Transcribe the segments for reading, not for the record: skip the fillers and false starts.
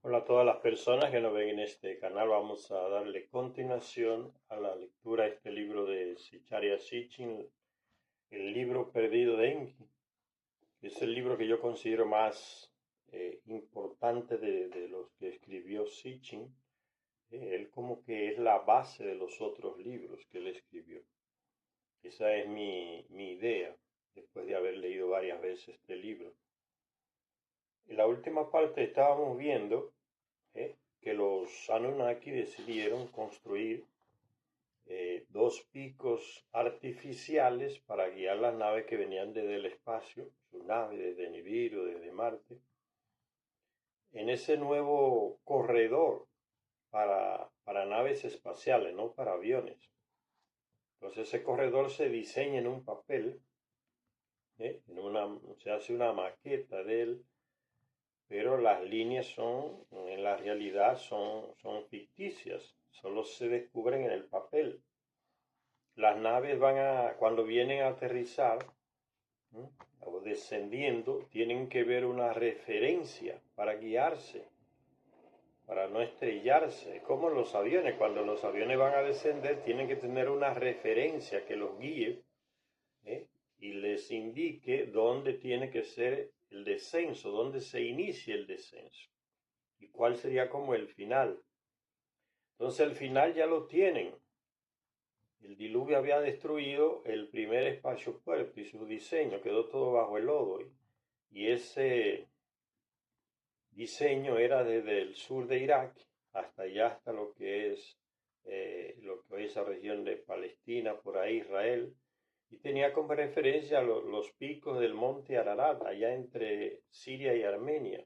Hola a todas las personas que nos ven en este canal. Vamos a darle continuación a la lectura de este libro de Zecharia Sitchin, El libro perdido de Enki. Es el libro que yo considero más importante de los que escribió Sitchin. Él como que es la base de los otros libros que él escribió. Esa es mi idea, después de haber leído varias veces este libro. En la última parte estábamos viendo que los Anunnaki decidieron construir dos picos artificiales para guiar las naves que venían desde el espacio, sus naves desde Nibiru, desde Marte, en ese nuevo corredor para naves espaciales, no para aviones. Entonces ese corredor se diseña en un papel, se hace una maqueta de él, pero las líneas en la realidad son ficticias, solo se descubren en el papel. Las naves cuando vienen a aterrizar, ¿no?, o descendiendo, tienen que ver una referencia para guiarse, para no estrellarse. Como los aviones, cuando los aviones van a descender, tienen que tener una referencia que los guíe, ¿eh?, y les indique dónde tiene que ser el descenso, dónde se inicia el descenso y cuál sería como el final. Entonces el final ya lo tienen. El diluvio había destruido el primer espacio puerto y su diseño quedó todo bajo el lodo. Y ese diseño era desde el sur de Irak hasta allá, hasta lo que hoy es la región de Palestina, por ahí Israel. Y tenía como referencia los picos del monte Ararat, allá entre Siria y Armenia.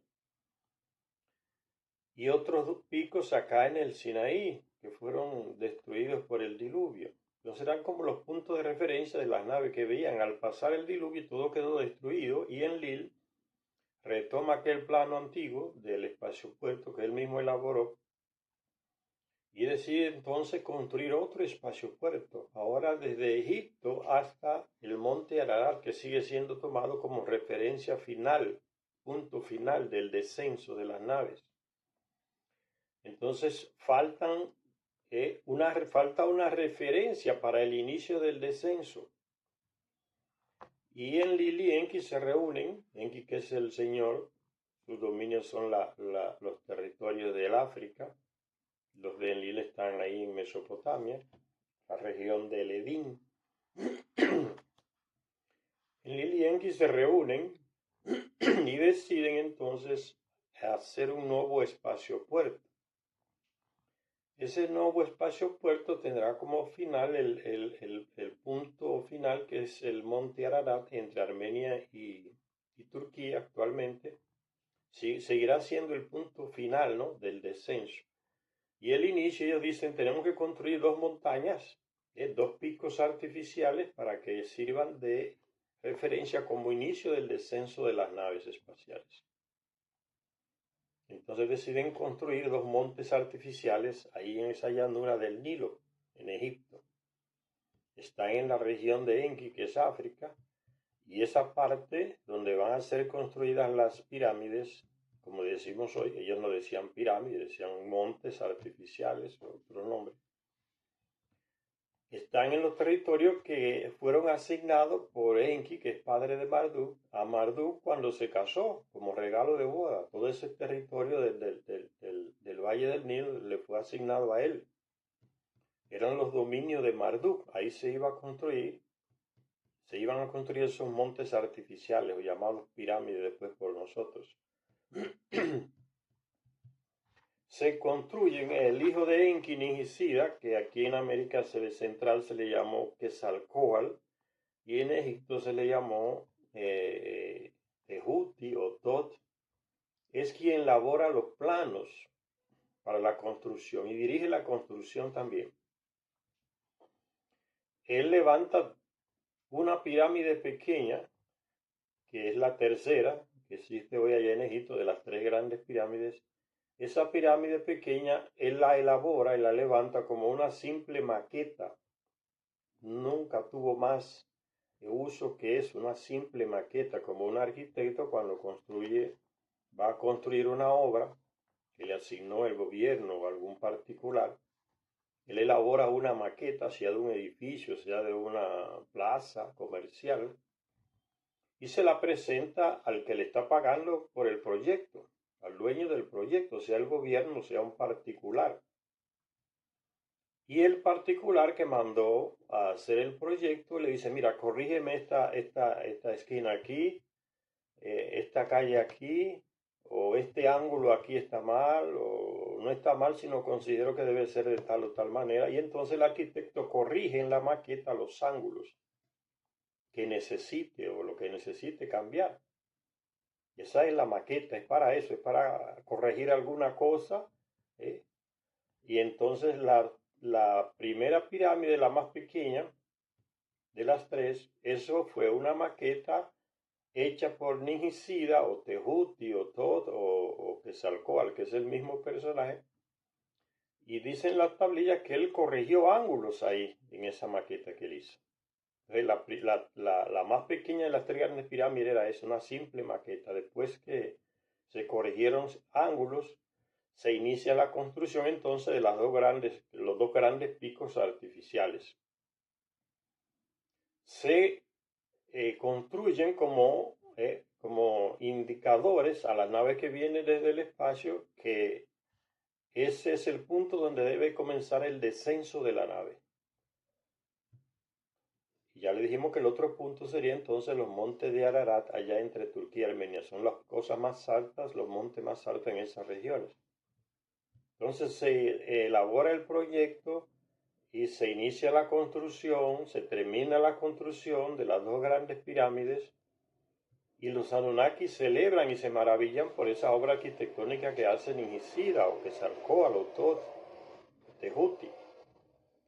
Y otros picos acá en el Sinaí, que fueron destruidos por el diluvio. Entonces eran como los puntos de referencia de las naves que veían. Al pasar el diluvio todo quedó destruido y Enlil retoma aquel plano antiguo del espacio puerto que él mismo elaboró y decide entonces construir otro espacio puerto, ahora desde Egipto hasta el monte Ararat, que sigue siendo tomado como referencia final, punto final del descenso de las naves. Entonces falta una referencia para el inicio del descenso. Y Enlil y Enki se reúnen, Enki que es el señor, sus dominios son los territorios del África, los de Enlil están ahí en Mesopotamia, la región de Edín. Enlil y Enki se reúnen y deciden entonces hacer un nuevo espacio puerto. Ese nuevo espacio puerto tendrá como final el punto final, que es el monte Ararat entre Armenia y Turquía actualmente. Sí, seguirá siendo el punto final, ¿no?, del descenso. Y el inicio, ellos dicen, tenemos que construir dos montañas, dos picos artificiales para que sirvan de referencia como inicio del descenso de las naves espaciales. Entonces deciden construir dos montes artificiales ahí en esa llanura del Nilo, en Egipto. Están en la región de Enki, que es África, y esa parte donde van a ser construidas las pirámides, como decimos hoy, ellos no decían pirámides, decían montes artificiales, otro nombre, están en los territorios que fueron asignados por Enki, que es padre de Marduk, a Marduk cuando se casó, como regalo de boda. Todo ese territorio del Valle del Nilo le fue asignado a él. Eran los dominios de Marduk. Ahí se iban a construir esos montes artificiales, o llamados pirámides después por nosotros. Se construyen el hijo de Enki, Ningishida, que aquí en América Central se le llamó Quetzalcóatl, y en Egipto se le llamó Tehuti o Tot. Es quien elabora los planos para la construcción y dirige la construcción también. Él levanta una pirámide pequeña, que es la tercera que existe hoy allá en Egipto, de las tres grandes pirámides. Esa pirámide pequeña él la elabora y la levanta como una simple maqueta. Nunca tuvo más uso que es una simple maqueta, como un arquitecto cuando va a construir una obra, que le asignó el gobierno o algún particular, él elabora una maqueta, sea de un edificio, sea de una plaza comercial, y se la presenta al que le está pagando por el proyecto, al dueño del proyecto, sea el gobierno, sea un particular. Y el particular que mandó a hacer el proyecto le dice, mira, corrígeme esta esquina aquí, esta calle aquí, o este ángulo aquí está mal, o no está mal, sino considero que debe ser de tal o tal manera. Y entonces el arquitecto corrige en la maqueta los ángulos que necesite o lo que necesite cambiar. Y esa es la maqueta, es para eso, es para corregir alguna cosa. ¿eh? Y entonces la primera pirámide, la más pequeña de las tres, eso fue una maqueta hecha por Ningishida o Tehuti o Tot o Quetzalcóatl, que es el mismo personaje, y dicen las tablillas que él corrigió ángulos ahí en esa maqueta que él hizo. Entonces, la más pequeña de las tres grandes pirámides era esa, una simple maqueta. Después que se corrigieron ángulos, se inicia la construcción entonces de los dos grandes picos artificiales. Se construyen como indicadores a las naves que vienen desde el espacio que ese es el punto donde debe comenzar el descenso de la nave. Y ya le dijimos que el otro punto sería entonces los montes de Ararat allá entre Turquía y Armenia. Son las cosas más altas, los montes más altos en esas regiones. Entonces se elabora el proyecto y se inicia la construcción, se termina la construcción de las dos grandes pirámides y los Anunnaki celebran y se maravillan por esa obra arquitectónica que hace Ningishida o Quetzalcóatl o Tot, Tehuti.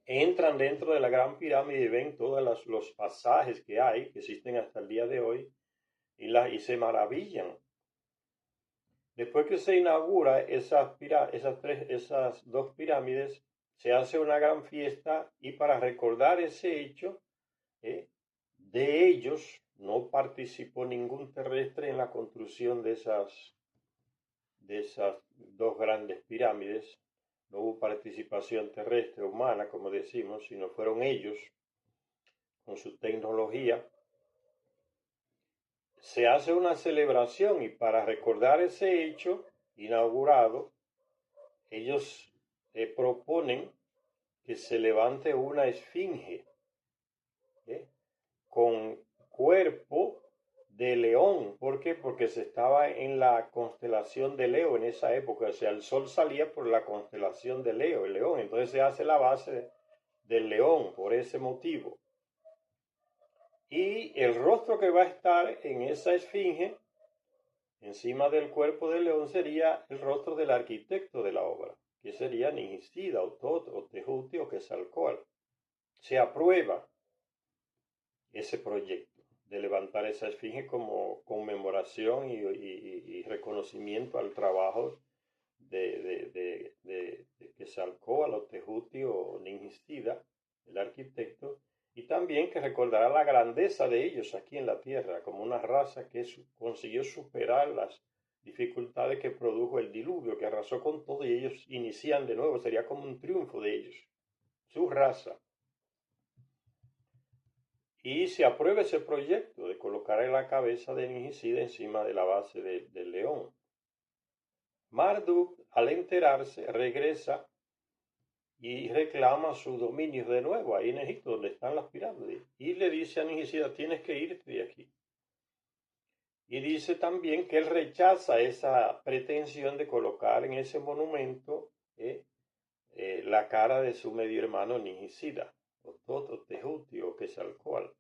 Entran dentro de la gran pirámide y ven todos los pasajes que hay, que existen hasta el día de hoy, y se maravillan. Después que se inaugura esas dos pirámides, se hace una gran fiesta y para recordar ese hecho, de ellos no participó ningún terrestre en la construcción de esas dos grandes pirámides. No hubo participación terrestre humana, como decimos, sino fueron ellos con su tecnología. Se hace una celebración y para recordar ese hecho inaugurado, ellos proponen que se levante una esfinge con cuerpo de león. ¿Por qué? Porque se estaba en la constelación de Leo en esa época. O sea, el sol salía por la constelación de Leo, el león. Entonces se hace la base del león por ese motivo. Y el rostro que va a estar en esa esfinge, encima del cuerpo del león, sería el rostro del arquitecto de la obra, que sería Ningishida o Tot o Tehuti o Quetzalcóatl. Se aprueba ese proyecto de levantar esa esfinge como conmemoración y reconocimiento al trabajo de Quetzalcóatl o Tehuti o Ningishida, el arquitecto, y también que recordará la grandeza de ellos aquí en la tierra, como una raza que consiguió superar las dificultades que produjo el diluvio, que arrasó con todo y ellos inician de nuevo, sería como un triunfo de ellos, su raza. Y se aprueba ese proyecto de colocar en la cabeza de Ningishida encima de la base del león. Marduk, al enterarse, regresa y reclama su dominio de nuevo ahí en Egipto, donde están las pirámides. Y le dice a Ningishida, tienes que irte de aquí. Y dice también que él rechaza esa pretensión de colocar en ese monumento la cara de su medio hermano Ningishida, o Tot o Tehuti o Quetzalcóatl.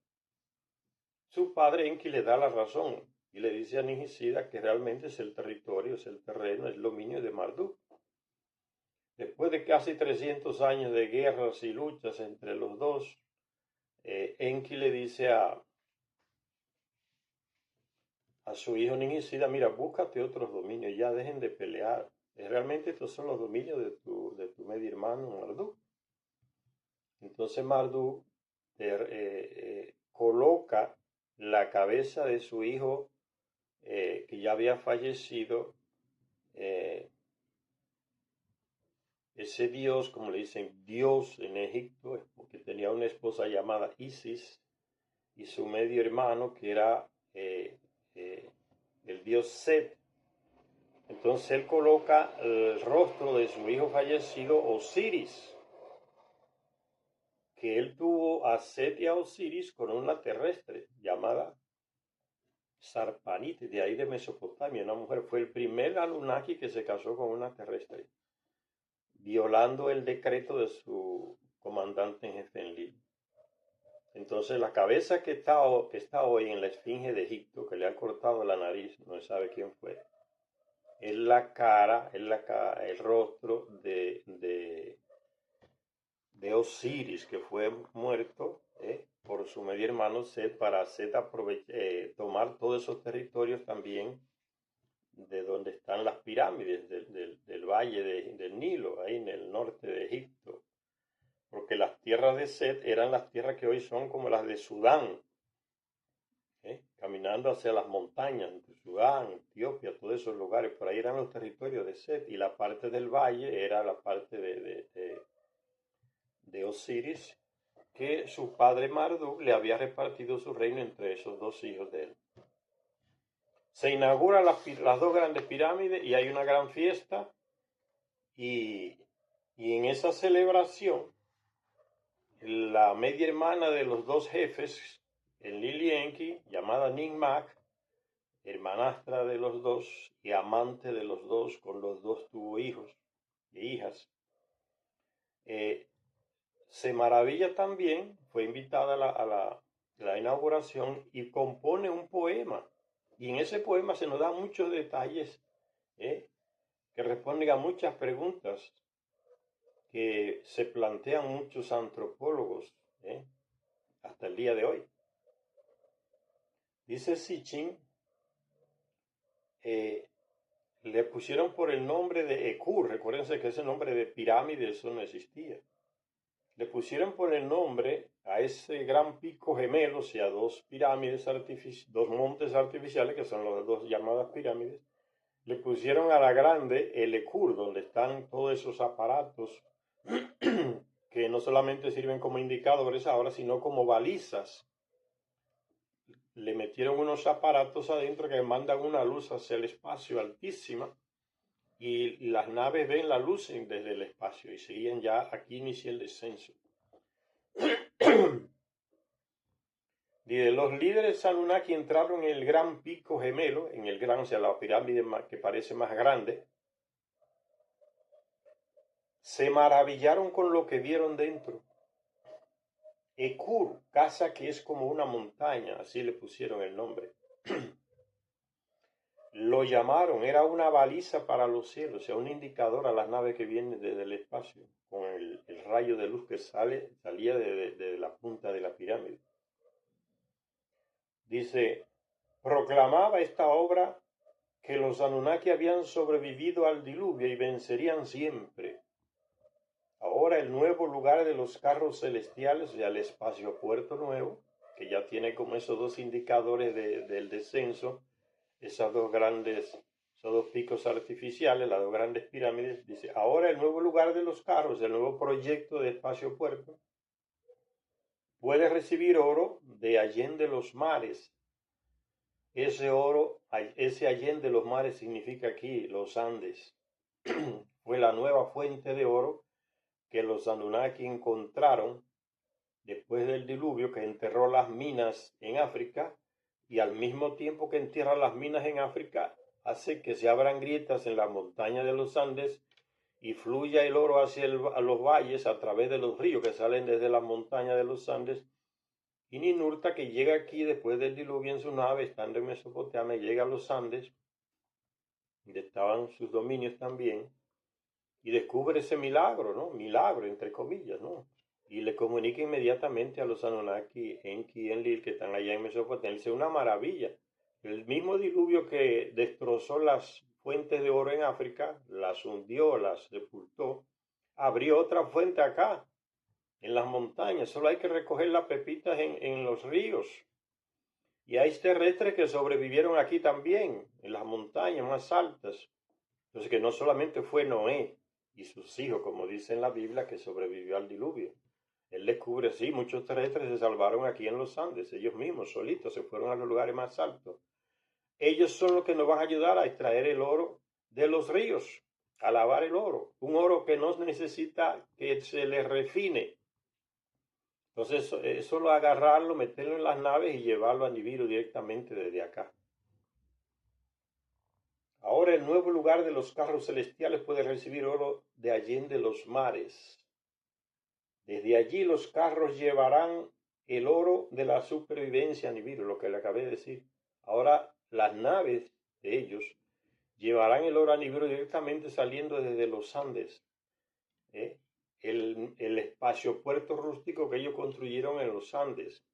Su padre Enki le da la razón y le dice a Ningishida que realmente es el territorio, es el terreno, es el dominio de Marduk. Después de casi 300 años de guerras y luchas entre los dos, Enki le dice a su hijo Ningishida, mira, búscate otros dominios, ya dejen de pelear. Realmente estos son los dominios de tu medio hermano Marduk. Entonces Marduk coloca la cabeza de su hijo que ya había fallecido ese dios, como le dicen Dios en Egipto, es porque tenía una esposa llamada Isis y su medio hermano que era el dios Set. Entonces él coloca el rostro de su hijo fallecido Osiris, que él tuvo a Set y a Osiris con una terrestre llamada Sarpanite, de ahí de Mesopotamia, una mujer. Fue el primer Anunnaki que se casó con una terrestre, violando el decreto de su comandante en jefe Enlil. Entonces la cabeza que está hoy en la Esfinge de Egipto, que le han cortado la nariz, no se sabe quién fue, es la cara, el rostro de Osiris, que fue muerto por su medio hermano Set, para Set tomar todos esos territorios también de donde están las pirámides del valle del Nilo, ahí en el norte de Egipto. Porque las tierras de Set eran las tierras que hoy son como las de Sudán, caminando hacia las montañas de Sudán, Etiopía, todos esos lugares. Por ahí eran los territorios de Set, y la parte del valle era la parte de Osiris, que su padre Marduk le había repartido su reino entre esos dos hijos de él. Se inauguran las dos grandes pirámides y hay una gran fiesta, y en esa celebración la media hermana de los dos jefes, Enlil y Enki, llamada Ninmak, hermanastra de los dos y amante de los dos, con los dos tuvo hijos e hijas, se maravilla también, fue invitada a la inauguración y compone un poema. Y en ese poema se nos dan muchos detalles que responden a muchas preguntas que se plantean muchos antropólogos hasta el día de hoy. Dice Sitchin, le pusieron por el nombre de Ekur, recuérdense que ese nombre de pirámide, eso no existía. Le pusieron por el nombre a ese gran pico gemelo, o sea, dos pirámides dos montes artificiales, que son las dos llamadas pirámides. Le pusieron a la grande el Ekur, donde están todos esos aparatos que no solamente sirven como indicadores ahora, sino como balizas. Le metieron unos aparatos adentro que mandan una luz hacia el espacio altísima, y las naves ven la luz desde el espacio y seguían ya. Aquí inicia el descenso. Dice, los líderes Anunnaki entraron en el gran pico gemelo, en el gran, o sea, la pirámide que parece más grande. Se maravillaron con lo que vieron dentro. Ekur, casa que es como una montaña, así le pusieron el nombre. Lo llamaron, era una baliza para los cielos, o sea, un indicador a las naves que vienen desde el espacio, con el rayo de luz que salía de la punta de la pirámide. Dice, proclamaba esta obra que los Anunnaki habían sobrevivido al diluvio y vencerían siempre. Ahora el nuevo lugar de los carros celestiales, ya el espacio puerto nuevo, que ya tiene como esos dos indicadores del descenso, esos dos picos artificiales, las dos grandes pirámides. Dice, ahora el nuevo lugar de los carros, el nuevo proyecto de espacio puerto, puede recibir oro de allende los mares. Ese oro, ese allende los mares significa aquí los Andes. Fue la nueva fuente de oro que los Anunnaki encontraron después del diluvio, que enterró las minas en África, y al mismo tiempo que entierra las minas en África, hace que se abran grietas en la montaña de los Andes y fluya el oro hacia los valles a través de los ríos que salen desde la montaña de los Andes. Y Ninurta, que llega aquí después del diluvio en su nave, estando en Mesopotamia, llega a los Andes, donde estaban sus dominios también, y descubre ese milagro, ¿no? Milagro, entre comillas, ¿no? Y le comunica inmediatamente a los Anunnaki, Enki y Enlil, que están allá en Mesopotamia. Es una maravilla. El mismo diluvio que destrozó las fuentes de oro en África, las hundió, las sepultó, abrió otra fuente acá, en las montañas. Solo hay que recoger las pepitas en los ríos. Y hay terrestres que sobrevivieron aquí también, en las montañas más altas. Entonces, que no solamente fue Noé y sus hijos, como dice en la Biblia, que sobrevivió al diluvio. Él descubre, sí, muchos terrestres se salvaron aquí en los Andes, ellos mismos, solitos, se fueron a los lugares más altos. Ellos son los que nos van a ayudar a extraer el oro de los ríos, a lavar el oro, un oro que no necesita que se le refine. Entonces, eso solo agarrarlo, meterlo en las naves y llevarlo a Nibiru directamente desde acá. Ahora el nuevo lugar de los carros celestiales puede recibir oro de allende los mares. Desde allí los carros llevarán el oro de la supervivencia a Nibiru, lo que le acabé de decir. Ahora las naves de ellos llevarán el oro a Nibiru directamente saliendo desde los Andes. ¿eh? El espacio puerto rústico que ellos construyeron en los Andes,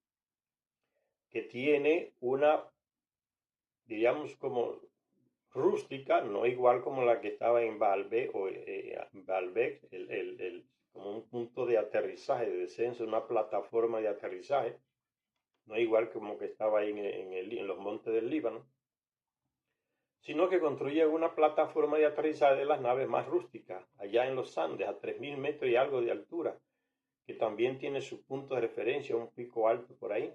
que tiene una, diríamos, como rústica, no igual como la que estaba en Baalbek, como un punto de aterrizaje, de descenso, una plataforma de aterrizaje, no igual como que estaba ahí en los montes del Líbano, sino que construye una plataforma de aterrizaje de las naves más rústicas, allá en los Andes, a 3.000 metros y algo de altura, que también tiene su punto de referencia, un pico alto por ahí.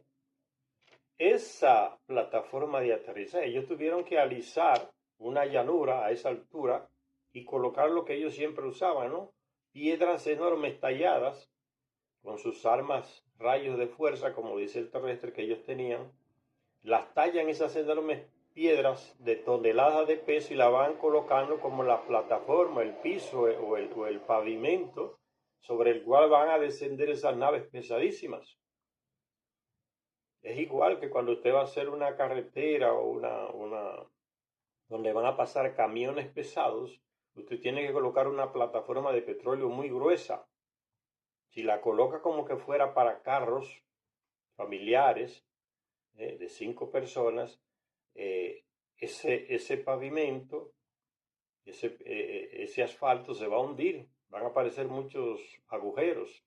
Esa plataforma de aterrizaje, ellos tuvieron que alisar una llanura a esa altura y colocar lo que ellos siempre usaban, ¿no? Piedras enormes talladas con sus armas, rayos de fuerza, como dice el terrestre que ellos tenían, las tallan esas enormes piedras de toneladas de peso y la van colocando como la plataforma, el piso o el pavimento sobre el cual van a descender esas naves pesadísimas. Es igual que cuando usted va a hacer una carretera o donde van a pasar camiones pesados, usted tiene que colocar una plataforma de petróleo muy gruesa. Si la coloca como que fuera para carros familiares de 5 personas, ese pavimento, ese asfalto se va a hundir, van a aparecer muchos agujeros.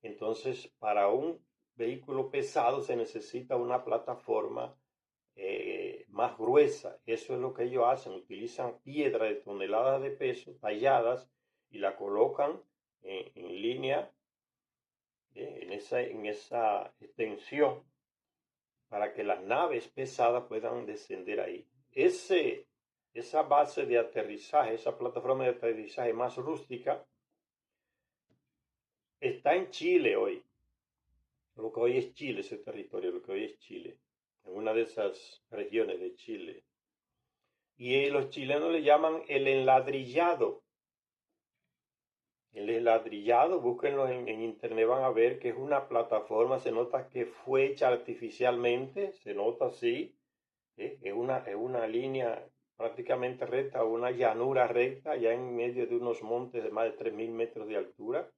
Entonces, para un vehículo pesado se necesita una plataforma más gruesa. Eso es lo que ellos hacen, utilizan piedra de toneladas de peso talladas y la colocan en línea, en esa extensión, para que las naves pesadas puedan descender ahí. Esa base de aterrizaje, esa plataforma de aterrizaje más rústica, está en Chile hoy. Lo que hoy es Chile, ese territorio, lo que hoy es Chile, en una de esas regiones de Chile. Y los chilenos le llaman el enladrillado. El enladrillado, búsquenlo en internet, van a ver que es una plataforma, se nota que fue hecha artificialmente, se nota así, es una línea prácticamente recta, una llanura recta, ya en medio de unos montes de más de 3.000 metros de altura,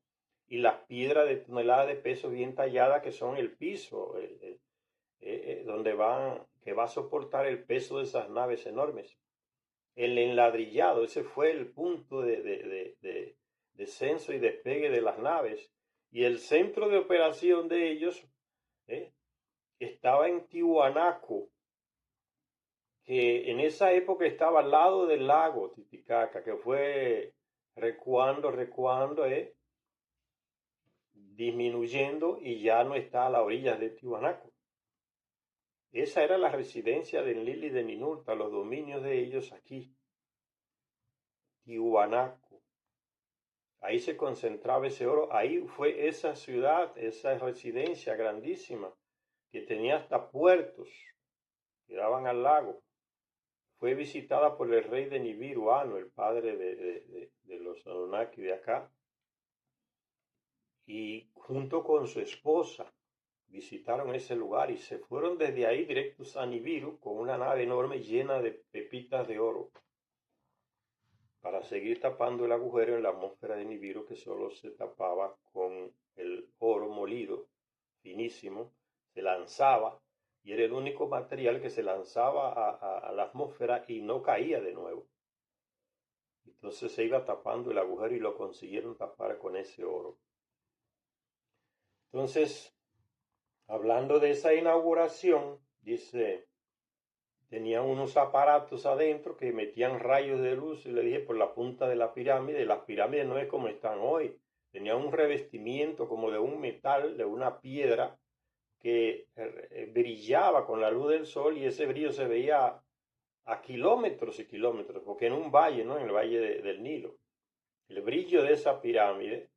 y las piedras de toneladas de peso bien talladas que son el piso, que va a soportar el peso de esas naves enormes. El enladrillado, ese fue el punto de descenso y despegue de las naves. Y el centro de operación de ellos estaba en Tiwanaku, que en esa época estaba al lado del lago Titicaca, que fue recuando, disminuyendo y ya no está a la orilla de Tiwanaku. Esa era la residencia de Enlil y de Ninurta, los dominios de ellos aquí. Tiwanaku. Ahí se concentraba ese oro. Ahí fue esa ciudad, esa residencia grandísima, que tenía hasta puertos que daban al lago. Fue visitada por el rey de Nibiru, Anu, el padre de los Anunnaki de acá. Y junto con su esposa visitaron ese lugar y se fueron desde ahí directos a Nibiru con una nave enorme llena de pepitas de oro para seguir tapando el agujero en la atmósfera de Nibiru, que solo se tapaba con el oro molido finísimo, se lanzaba y era el único material que se lanzaba a la atmósfera y no caía de nuevo. Entonces se iba tapando el agujero y lo consiguieron tapar con ese oro. Entonces, hablando de esa inauguración, dice, tenían unos aparatos adentro que metían rayos de luz, y le dije, por la punta de la pirámide. Las pirámides no es como están hoy. Tenían un revestimiento como de un metal, de una piedra, que brillaba con la luz del sol, y ese brillo se veía a kilómetros y kilómetros, porque en un valle, ¿no? En el valle del Nilo. El brillo de esa pirámide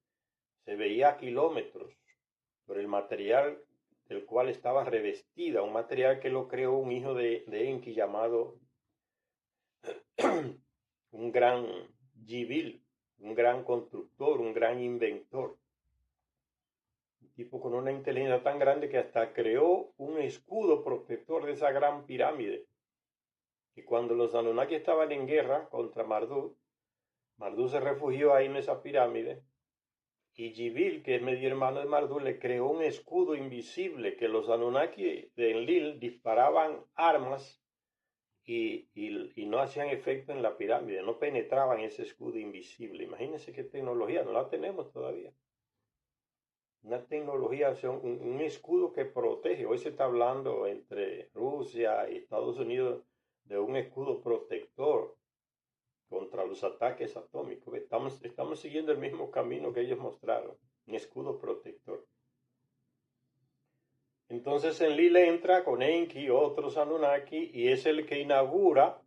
se veía a kilómetros por el material del cual estaba revestida, un material que lo creó un hijo de Enki llamado un gran Gibil, un gran constructor, un gran inventor. Un tipo con una inteligencia tan grande que hasta creó un escudo protector de esa gran pirámide. Y cuando los Anunnaki estaban en guerra contra Marduk, Marduk se refugió ahí en esa pirámide, y Gibil, que es medio hermano de Marduk, le creó un escudo invisible que los Anunnaki de Enlil disparaban armas y no hacían efecto en la pirámide, no penetraban ese escudo invisible. Imagínense qué tecnología, no la tenemos todavía. Una tecnología, o sea, un escudo que protege. Hoy se está hablando entre Rusia y Estados Unidos de un escudo protector contra los ataques atómicos. Estamos siguiendo el mismo camino que ellos mostraron, un escudo protector. Entonces Enlil entra con Enki y otros Anunnaki, y es el que inaugura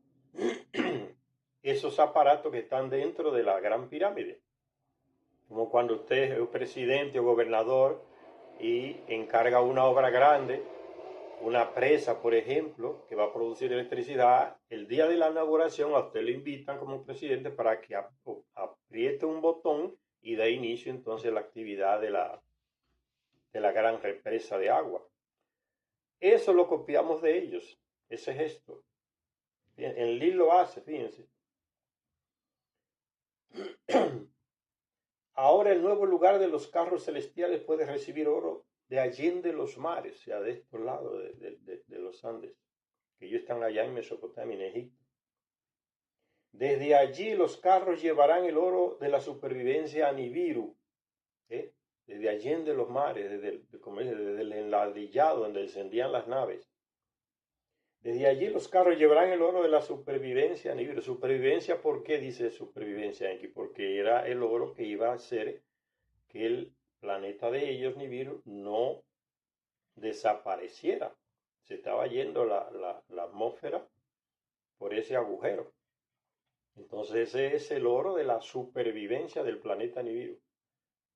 esos aparatos que están dentro de la Gran Pirámide. Como cuando usted es presidente o gobernador y encarga una obra grande, una presa, por ejemplo, que va a producir electricidad. El día de la inauguración a usted le invitan como presidente para que apriete un botón y dé inicio entonces la actividad de la gran represa de agua. Eso lo copiamos de ellos, ese gesto. Enlil lo hace, fíjense. Ahora el nuevo lugar de los carros celestiales puede recibir oro de allende los mares, o sea, de estos lados de los Andes, que ellos están allá en Mesopotamia, en Egipto. Desde allí los carros llevarán el oro de la supervivencia a Nibiru, ¿eh? Desde allende los mares, desde el enladrillado donde descendían las naves. Desde allí los carros llevarán el oro de la supervivencia a Nibiru. ¿Supervivencia por qué dice supervivencia aquí? Porque era el oro que iba a hacer que el planeta de ellos, Nibiru, no desapareciera. Se estaba yendo la atmósfera por ese agujero. Entonces ese es el oro de la supervivencia del planeta Nibiru.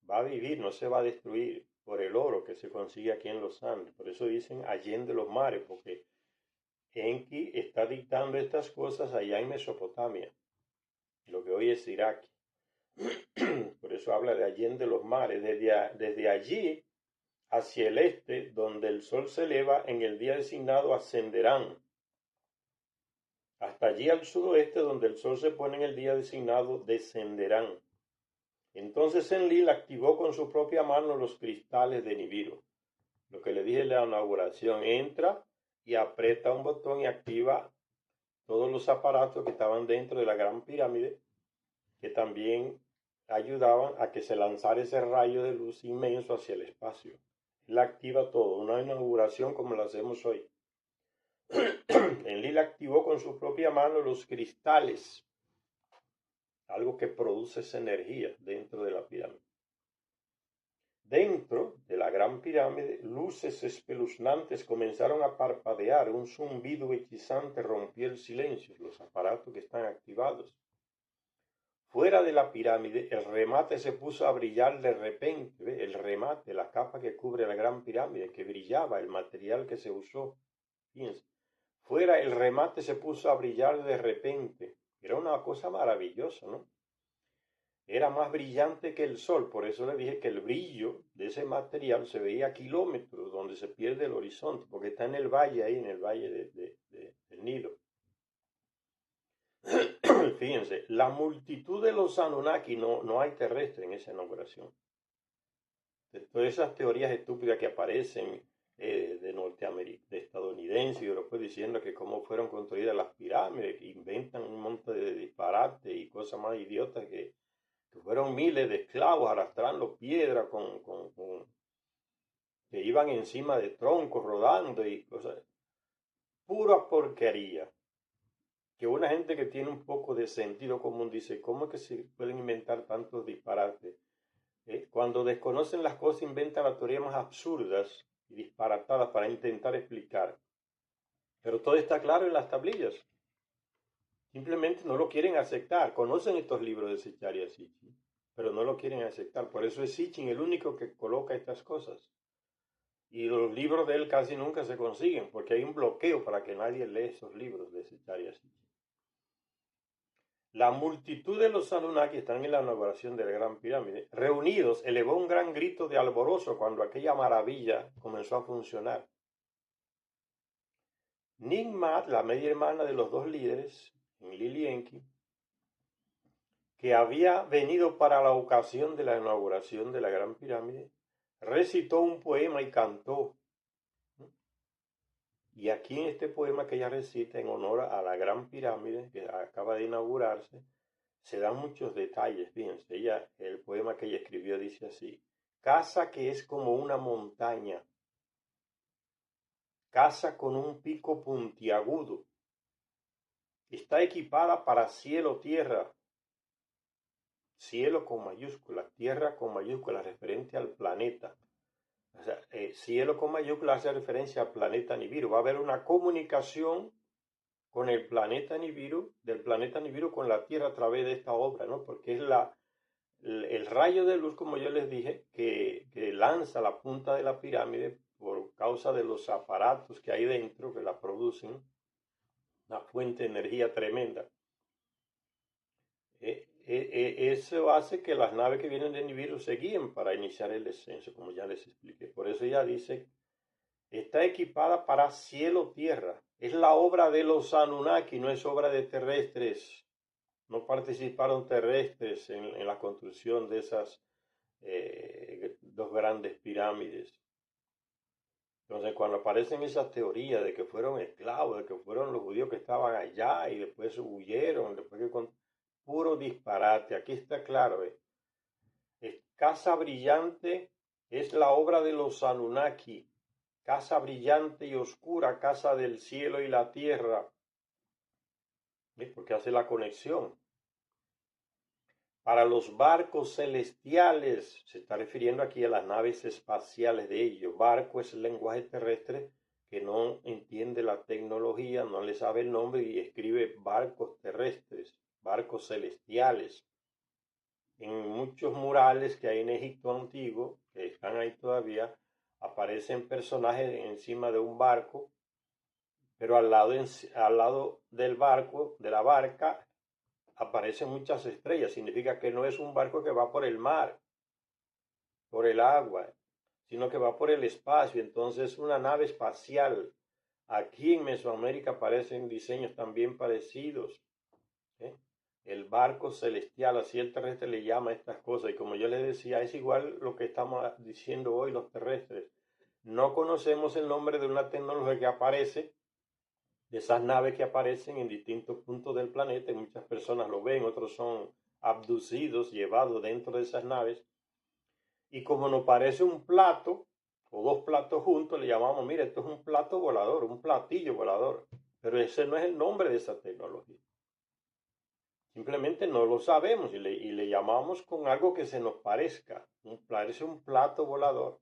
Va a vivir, no se va a destruir por el oro que se consigue aquí en los Andes. Por eso dicen allende los mares, porque Enki está dictando estas cosas allá en Mesopotamia, lo que hoy es Irak. Por eso habla de allende los mares. Desde allí hacia el este, donde el sol se eleva, en el día designado ascenderán. Hasta allí al sudoeste, donde el sol se pone en el día designado, descenderán. Entonces Enlil activó con su propia mano los cristales de Nibiru. Lo que le dije en la inauguración, entra y aprieta un botón y activa todos los aparatos que estaban dentro de la gran pirámide, que también ayudaban a que se lanzara ese rayo de luz inmenso hacia el espacio. Él activa todo, una inauguración como la hacemos hoy. Enlil activó con su propia mano los cristales, algo que produce esa energía dentro de la pirámide. Dentro de la gran pirámide, luces espeluznantes comenzaron a parpadear, un zumbido hechizante rompió el silencio, los aparatos que están activados. Fuera de la pirámide, el remate se puso a brillar de repente, ¿ve? El remate, la capa que cubre la gran pirámide, que brillaba, el material que se usó. Fíjense. Fuera el remate se puso a brillar de repente. Era una cosa maravillosa, ¿no? Era más brillante que el sol, por eso le dije que el brillo de ese material se veía a kilómetros, donde se pierde el horizonte, porque está en el valle ahí, en el valle del Nilo. Fíjense, la multitud de los Anunnaki, no hay terrestre en esa inauguración. De todas esas teorías estúpidas que aparecen de Norteamérica, de estadounidenses y europeos diciendo que cómo fueron construidas las pirámides, que inventan un montón de disparates y cosas más idiotas, que fueron miles de esclavos arrastrando piedra que iban encima de troncos rodando y cosas. pura porquería. Que una gente que tiene un poco de sentido común dice, ¿cómo es que se pueden inventar tantos disparates? Cuando desconocen las cosas inventan las teorías más absurdas y disparatadas para intentar explicar. Pero todo está claro en las tablillas. Simplemente no lo quieren aceptar. Conocen estos libros de Secharia Sitchin, pero no lo quieren aceptar. Por eso es Sitchin el único que coloca estas cosas. Y los libros de él casi nunca se consiguen, porque hay un bloqueo para que nadie lee esos libros de Secharia Sitchin. La multitud de los Anunnaki están en la inauguración de la Gran Pirámide. Reunidos, elevó un gran grito de alborozo cuando aquella maravilla comenzó a funcionar. Nigmat, la media hermana de los dos líderes, Lili Enki, que había venido para la ocasión de la inauguración de la Gran Pirámide, recitó un poema y cantó. Y aquí en este poema que ella recita en honor a la Gran Pirámide que acaba de inaugurarse, se dan muchos detalles. Fíjense, el poema que ella escribió dice así: casa que es como una montaña, casa con un pico puntiagudo, está equipada para cielo, tierra, cielo con mayúscula, tierra con mayúscula, referente al planeta. O sea, cielo con mayúscula hace referencia al planeta Nibiru. Va a haber una comunicación con el planeta Nibiru, del planeta Nibiru con la Tierra a través de esta obra, ¿no? Porque es el rayo de luz, como yo les dije, que lanza la punta de la pirámide por causa de los aparatos que hay dentro que la producen, una fuente de energía tremenda. Eso hace que las naves que vienen de Nibiru se guíen para iniciar el descenso, como ya les expliqué. Por eso ella dice, está equipada para cielo-tierra. Es la obra de los Anunnaki, no es obra de terrestres. No participaron terrestres en la construcción de esas dos grandes pirámides. Entonces, cuando aparecen esas teorías de que fueron esclavos, de que fueron los judíos que estaban allá y después huyeron, después que puro disparate. Aquí está claro, casa brillante es la obra de los Anunnaki, casa brillante y oscura, casa del cielo y la tierra, porque hace la conexión. Para los barcos celestiales, se está refiriendo aquí a las naves espaciales de ellos. Barco es el lenguaje terrestre que no entiende la tecnología, no le sabe el nombre y escribe barcos terrestres, barcos celestiales. En muchos murales que hay en Egipto antiguo, que están ahí todavía, aparecen personajes encima de un barco, pero al lado del barco, de la barca, aparecen muchas estrellas. Significa que no es un barco que va por el mar, por el agua, sino que va por el espacio. Entonces, una nave espacial. Aquí en Mesoamérica aparecen diseños también parecidos. El barco celestial, así el terrestre le llama a estas cosas. Y como yo les decía, es igual lo que estamos diciendo hoy los terrestres. No conocemos el nombre de una tecnología que aparece, de esas naves que aparecen en distintos puntos del planeta, y muchas personas lo ven, otros son abducidos, llevados dentro de esas naves, y como nos parece un plato, o dos platos juntos, le llamamos, mira, esto es un plato volador, un platillo volador, pero ese no es el nombre de esa tecnología. Simplemente no lo sabemos y le llamamos con algo que se nos parezca, parece un plato volador.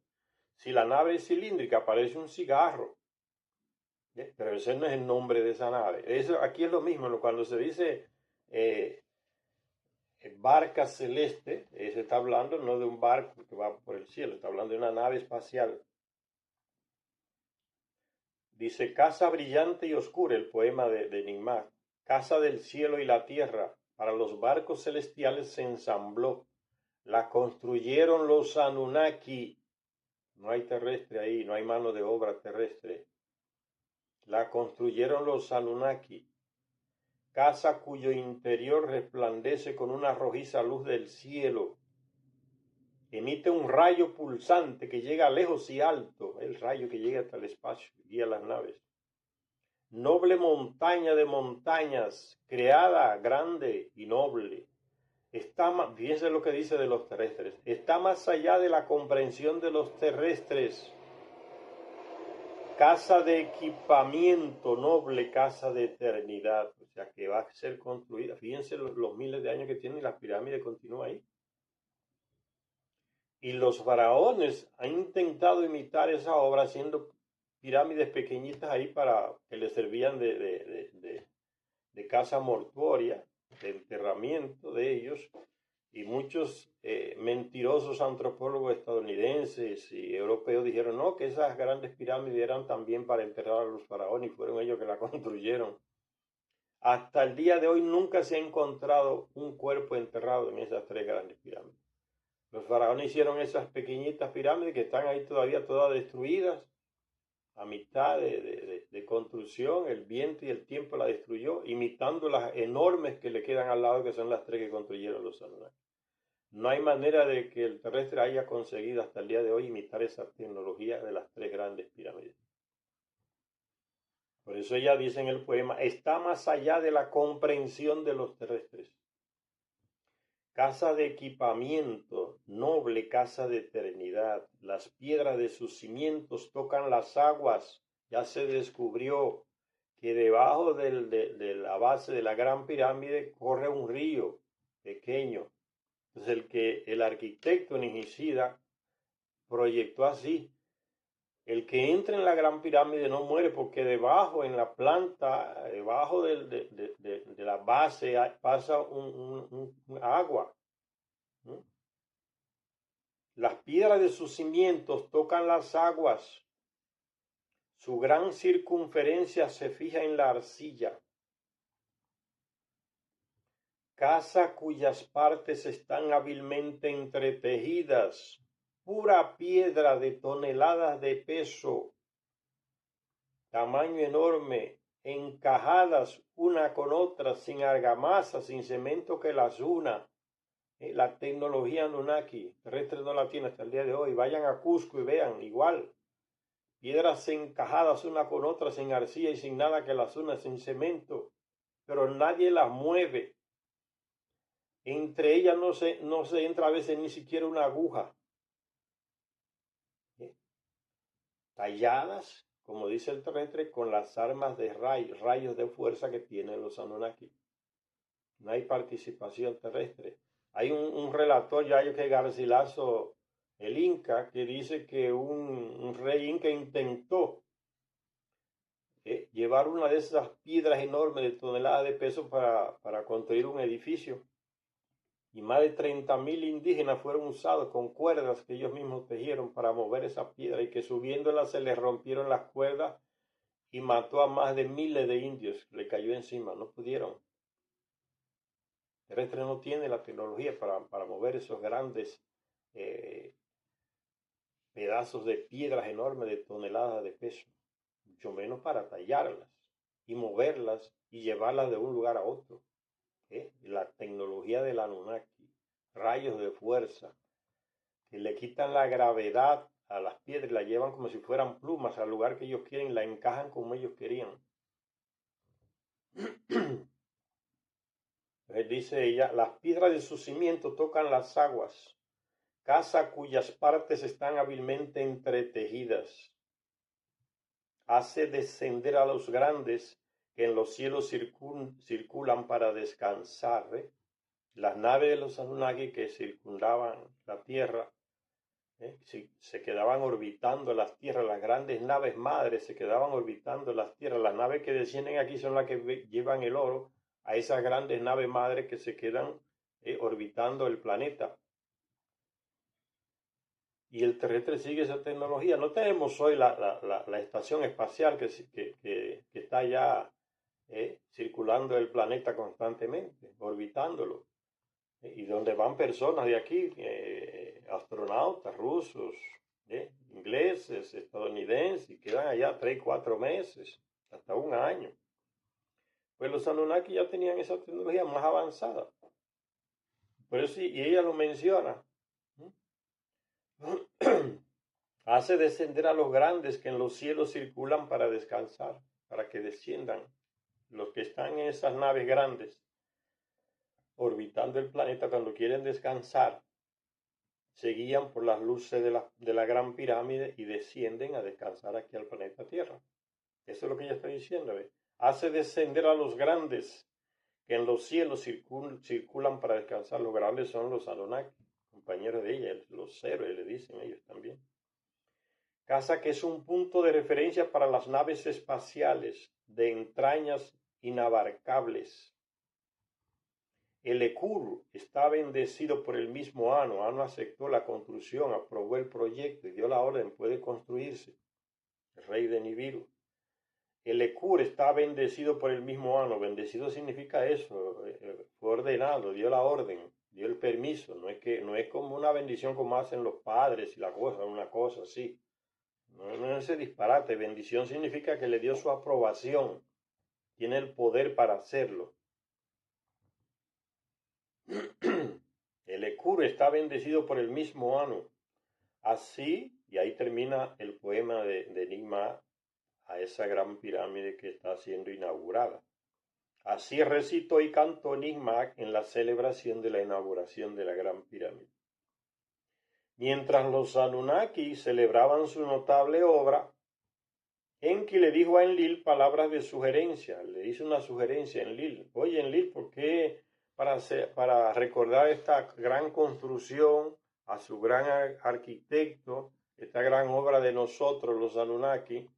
Si la nave es cilíndrica, parece un cigarro. Pero ese no es el nombre de esa nave. Eso, aquí es lo mismo, cuando se dice barca celeste, se está hablando no de un barco que va por el cielo, está hablando de una nave espacial. Dice, casa brillante y oscura, el poema de Nigmat, casa del cielo y la tierra, para los barcos celestiales se ensambló, la construyeron los Anunnaki, no hay terrestre ahí, no hay mano de obra terrestre, la construyeron los Anunnaki, casa cuyo interior resplandece con una rojiza luz del cielo, emite un rayo pulsante que llega lejos y alto, el rayo que llega hasta el espacio, guía las naves. Noble montaña de montañas, creada, grande y noble, fíjense lo que dice de los terrestres, está más allá de la comprensión de los terrestres. casa de equipamiento noble, casa de eternidad, o sea que va a ser construida. Fíjense los miles de años que tiene y la pirámide continúa ahí. Y los faraones han intentado imitar esa obra haciendo pirámides pequeñitas ahí para que les servían de casa mortuoria, de enterramiento de ellos. Y muchos mentirosos antropólogos estadounidenses y europeos dijeron no, que esas grandes pirámides eran también para enterrar a los faraones y fueron ellos que la construyeron. Hasta el día de hoy nunca se ha encontrado un cuerpo enterrado en esas tres grandes pirámides. Los faraones hicieron esas pequeñitas pirámides que están ahí todavía todas destruidas, a mitad de construcción, el viento y el tiempo la destruyó, imitando las enormes que le quedan al lado, que son las tres que construyeron los Anunnaki. No hay manera de que el terrestre haya conseguido hasta el día de hoy imitar esa tecnología de las tres grandes pirámides. Por eso ella dice en el poema, está más allá de la comprensión de los terrestres. Casa de equipamiento, noble casa de eternidad. Las piedras de sus cimientos tocan las aguas. Ya se descubrió que debajo de la base de la gran pirámide corre un río pequeño. Entonces el arquitecto Nijicida proyectó así. El que entra en la gran pirámide no muere porque debajo, en la planta, debajo de la base pasa un agua. ¿No? Las piedras de sus cimientos tocan las aguas. Su gran circunferencia se fija en la arcilla. Casa cuyas partes están hábilmente entretejidas. Pura piedra de toneladas de peso, tamaño enorme, encajadas una con otra, sin argamasa, sin cemento que las una. La tecnología Anunnaki terrestre no la tiene hasta el día de hoy. Vayan a Cusco y vean, igual. Piedras encajadas una con otra, sin arcilla y sin nada que las una, sin cemento. Pero nadie las mueve. Entre ellas no se entra a veces ni siquiera una aguja. Talladas, como dice el terrestre, con las armas de rayos de fuerza que tienen los Anunnaki. No hay participación terrestre. Hay un relator, Yayo que Garcilaso, el Inca, que dice que un rey inca intentó llevar una de esas piedras enormes de toneladas de peso para construir un edificio. Y más de 30.000 indígenas fueron usados con cuerdas que ellos mismos tejieron para mover esa piedra y que subiéndola se les rompieron las cuerdas y mató a más de miles de indios. Le cayó encima, no pudieron. El terrestre no tiene la tecnología para mover esos grandes pedazos de piedras enormes de toneladas de peso, mucho menos para tallarlas y moverlas y llevarlas de un lugar a otro. La tecnología del Anunnaki, rayos de fuerza, que le quitan la gravedad a las piedras y la llevan como si fueran plumas al lugar que ellos quieren, la encajan como ellos querían. Entonces dice ella, las piedras de su cimiento tocan las aguas, casa cuyas partes están hábilmente entretejidas. Hace descender a los grandes que en los cielos circulan para descansar. Las naves de los Anunnaki que circundaban la Tierra, se quedaban orbitando las tierras, las grandes naves madres se quedaban orbitando las tierras. Las naves que descienden aquí son las que llevan el oro a esas grandes naves madres que se quedan orbitando el planeta. Y el terrestre sigue esa tecnología. No tenemos hoy la estación espacial que está ya circulando el planeta constantemente, orbitándolo. Y donde van personas de aquí, astronautas rusos, ingleses, estadounidenses, y quedan allá 3, 4 meses, hasta un año. Pues los Anunnaki ya tenían esa tecnología más avanzada. Por eso, y ella lo menciona. Hace descender a los grandes que en los cielos circulan para descansar, para que desciendan. Los que están en esas naves grandes, orbitando el planeta cuando quieren descansar, se guían por las luces de la gran pirámide y descienden a descansar aquí al planeta Tierra. Eso es lo que ella está diciendo. ¿Ve? Hace descender a los grandes que en los cielos circulan para descansar. Los grandes son los Anunnaki, compañeros de ella, los héroes, le dicen ellos también. Casa que es un punto de referencia para las naves espaciales de entrañas inabarcables. El Ekur está bendecido por el mismo Anu. Anu aceptó la construcción, aprobó el proyecto y dio la orden, puede construirse. El rey de Nibiru. El Ekur está bendecido por el mismo Anu. Bendecido significa eso, fue ordenado, dio la orden, dio el permiso. No es como una bendición como hacen los padres y la cosa, una cosa así. No es ese disparate. Bendición significa que le dio su aprobación. Tiene el poder para hacerlo. El Ekur está bendecido por el mismo Anu. Así, y ahí termina el poema de Enigma a esa gran pirámide que está siendo inaugurada. Así recitó y cantó Enigma en la celebración de la inauguración de la gran pirámide. Mientras los Anunnaki celebraban su notable obra, Enki le dijo a Enlil palabras de sugerencia. Le hizo una sugerencia a Enlil. Oye, Enlil, ¿por qué para recordar esta gran construcción, a su gran arquitecto, esta gran obra de nosotros, los Anunnaki,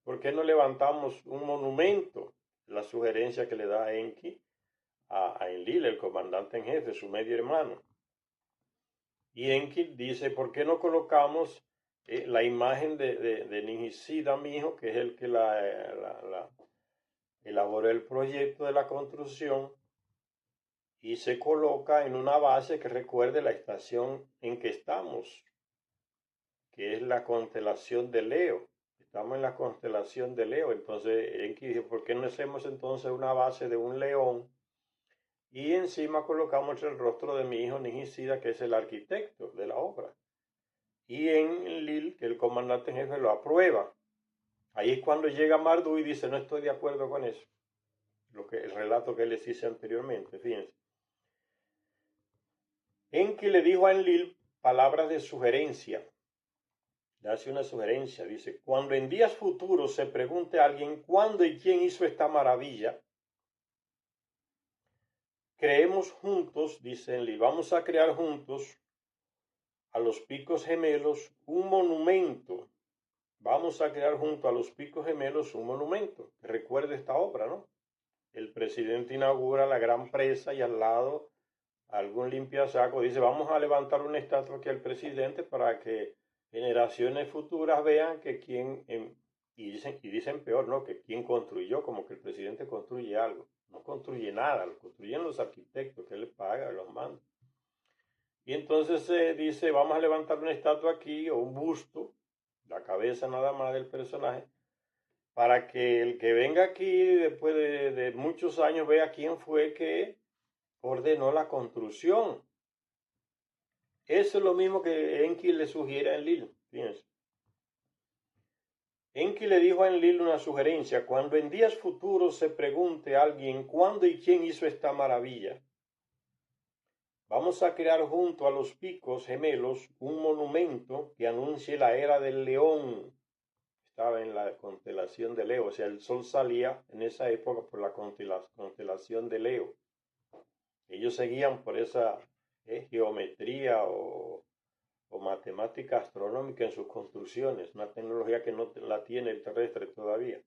¿por qué no levantamos un monumento? La sugerencia que le da Enki a Enlil, el comandante en jefe, su medio hermano. Y Enki dice, ¿por qué no colocamos la imagen de Ningisida, mi hijo, que es el que elaboró el proyecto de la construcción, y se coloca en una base que recuerde la estación en que estamos, que es la constelación de Leo? Estamos en la constelación de Leo. Entonces Enki dice, ¿por qué no hacemos entonces una base de un león? Y encima colocamos el rostro de mi hijo Ningisida, que es el arquitecto de la obra. Y Enlil, que el comandante en jefe, lo aprueba. Ahí es cuando llega Marduk y dice, no estoy de acuerdo con eso. El relato que les hice anteriormente, fíjense. Enki le dijo a Enlil palabras de sugerencia. Le hace una sugerencia, dice, cuando en días futuros se pregunte a alguien cuándo y quién hizo esta maravilla, creemos juntos, dice Enlil, vamos a crear juntos a los picos gemelos un monumento. Vamos a crear junto a los picos gemelos un monumento que recuerde esta obra, ¿no? El presidente inaugura la gran presa y al lado algún limpiasaco dice, vamos a levantar una estatua aquí al presidente para que generaciones futuras vean que y dicen peor, ¿no? Que quien construyó, como que el presidente construye algo. No construye nada, lo construyen los arquitectos que él les paga, los manda. Y entonces se dice, vamos a levantar una estatua aquí o un busto, la cabeza nada más del personaje, para que el que venga aquí después de muchos años vea quién fue que ordenó la construcción. Eso es lo mismo que Enki le sugiere a Enlil. Fíjense. Enki le dijo a Enlil una sugerencia. Cuando en días futuros se pregunte a alguien cuándo y quién hizo esta maravilla, vamos a crear junto a los picos gemelos un monumento que anuncie la era del león. Estaba en la constelación de Leo, o sea, el sol salía en esa época por la constelación de Leo. Ellos seguían por esa geometría o matemática astronómica en sus construcciones, una tecnología que no la tiene el terrestre todavía.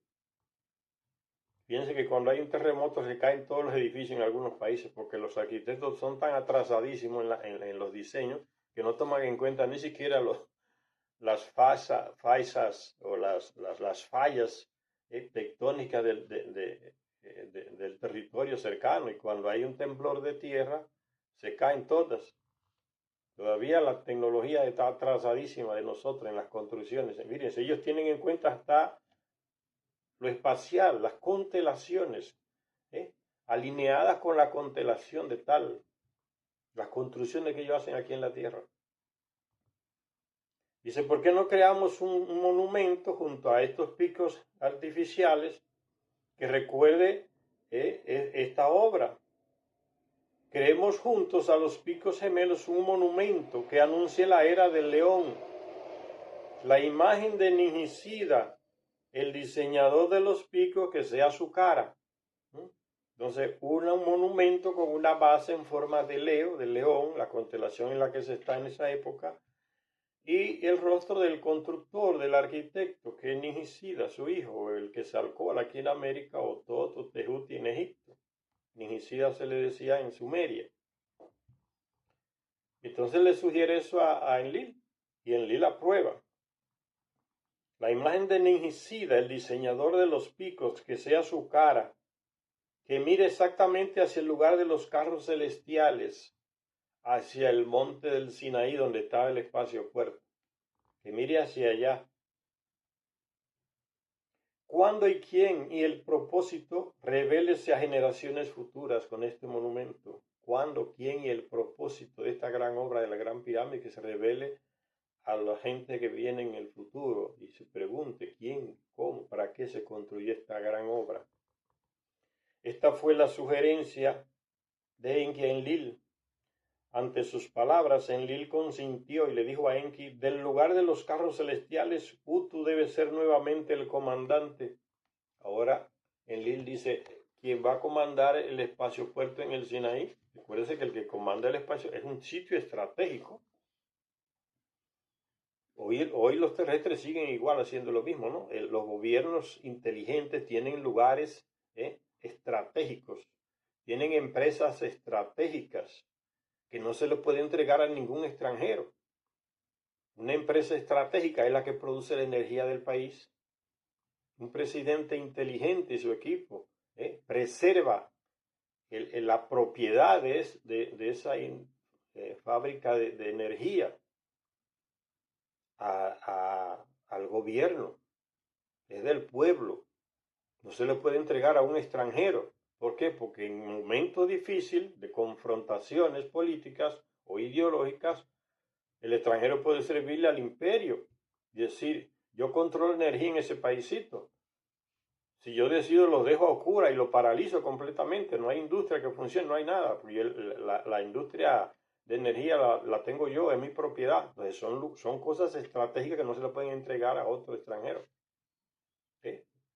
Fíjense que cuando hay un terremoto se caen todos los edificios en algunos países porque los arquitectos son tan atrasadísimos en los diseños que no toman en cuenta ni siquiera las fallas o las fallas tectónicas del territorio cercano, y cuando hay un temblor de tierra se caen todas. Todavía la tecnología está atrasadísima de nosotros en las construcciones. Fíjense, ellos tienen en cuenta hasta lo espacial, las constelaciones, alineadas con la constelación de tal, las construcciones que ellos hacen aquí en la Tierra. Dice, ¿por qué no creamos un monumento junto a estos picos artificiales que recuerde esta obra? creemos juntos a los Picos Gemelos un monumento que anuncie la era del león. La imagen de Ningishida, el diseñador de los picos, que sea su cara. Entonces, un monumento con una base en forma de león, la constelación en la que se está en esa época, y el rostro del constructor, del arquitecto, que es Ningishida, su hijo, el que se alcohola aquí en América, o Toto Tehuti en Egipto. Ningishida se le decía en Sumeria. Entonces le sugiere eso a Enlil, y Enlil aprueba. La imagen de Ningishida, el diseñador de los picos, que sea su cara, que mire exactamente hacia el lugar de los carros celestiales, hacia el monte del Sinaí donde estaba el espacio puerto, que mire hacia allá. ¿Cuándo y quién y el propósito? Revélese a generaciones futuras con este monumento. ¿Cuándo, quién y el propósito de esta gran obra de la Gran Pirámide, que se revele a la gente que viene en el futuro y se pregunte quién, cómo, para qué se construyó esta gran obra? Esta fue la sugerencia de Enki a Enlil. Ante sus palabras, Enlil consintió y le dijo a Enki: del lugar de los carros celestiales, Utu debe ser nuevamente el comandante. Ahora Enlil dice: ¿quién va a comandar el espacio puerto en el Sinaí? Recuérdese que el que comanda el espacio es un sitio estratégico. Hoy los terrestres siguen igual haciendo lo mismo, ¿no? Los gobiernos inteligentes tienen lugares estratégicos, tienen empresas estratégicas que no se les puede entregar a ningún extranjero. Una empresa estratégica es la que produce la energía del país. Un presidente inteligente y su equipo preserva la propiedad de esa fábrica de energía al gobierno. Es del pueblo. No se le puede entregar a un extranjero. ¿Por qué? Porque en un momento difícil de confrontaciones políticas o ideológicas, el extranjero puede servirle al imperio y decir: yo controlo energía en ese paísito. Si yo decido, los dejo a oscuras y lo paralizo completamente. No hay industria que funcione, no hay nada. Porque la industria de energía la tengo yo, es mi propiedad. Entonces son cosas estratégicas que no se le pueden entregar a otro extranjero.